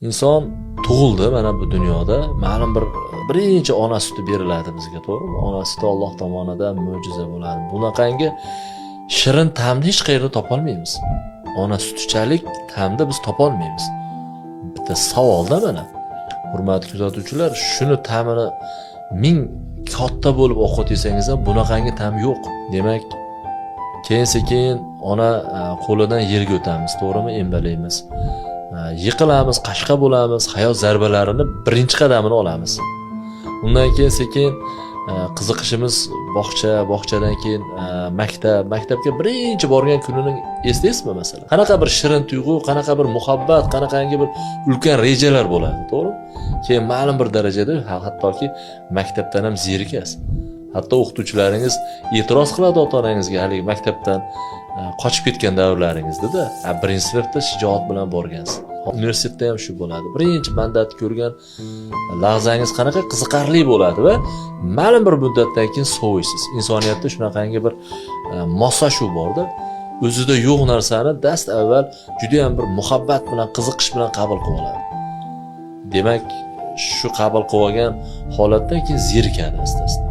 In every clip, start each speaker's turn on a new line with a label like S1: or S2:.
S1: inson tug'ildi mana bu dunyoda, ma'lum bir birinchi ona suti beriladi bizga, to'g'rimi? Ona suti Alloh tomonidan mo'jiza bo'ladi. Bunaqangi shirin ta'mni hech qayerda topolmaymiz. Ona sutichalik ta'mni biz topolmaymiz. Bitta savolda mana, hurmatli kuzatuvchilar, shuni ta'mini ming katta bo'lib ovqat yesangiz ham bunaqangi ta'm yo'q. Demak, keyin ona qo'lidan yerga o'tamiz, to'g'rimi? Embalaymiz. Yiqilamiz, qashqa bo'lamiz, hayot zarbalarini birinchi qadamini olamiz. Undan keyin sekin qiziqishimiz bog'chadan keyin maktabga birinchi borgan kunini eslaysizmi masalan? Qanaqa bir shirin tuyg'u, qanaqa bir muhabbat, qanaqangi bir ulkan rejalar bo'ladi, to'g'rimi? Keyin ma'lum bir darajada hattoki maktabdan ham zerikasiz. Hatto o'qituvchilaringiz e'tiroz qiladi ota-onangizga, haligi maktabdan qochib ketgan davrlaringizda, birinchi sinfda shijoat bilan borgansiz. Universitetda ham shu bo'ladi. Birinchi mandat ko'rgan lahzangiz qanaqa qiziqarli bo'ladi va ma'lum bir muddatdan keyin soviysiz. Insoniyatda shunaqangi bir moslashuv borda, o'zida yo'q narsani dast avval juda ham bir muhabbat bilan, qiziqish bilan qabul qilib oladi. Demak, shu qabul qilib olgan holatdan keyin zerikadi asta-asta.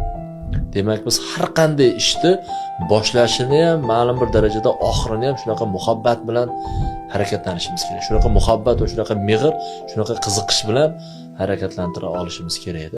S1: Demak, biz har qanday ishni boshlashini ham, ma'lum bir darajada oxirini ham shunaqa muhabbat bilan harakatlanishimiz kerak. Shunaqa muhabbat va shunaqa mehr, shunaqa qiziqish bilan harakatlantira olishimiz kerak edi.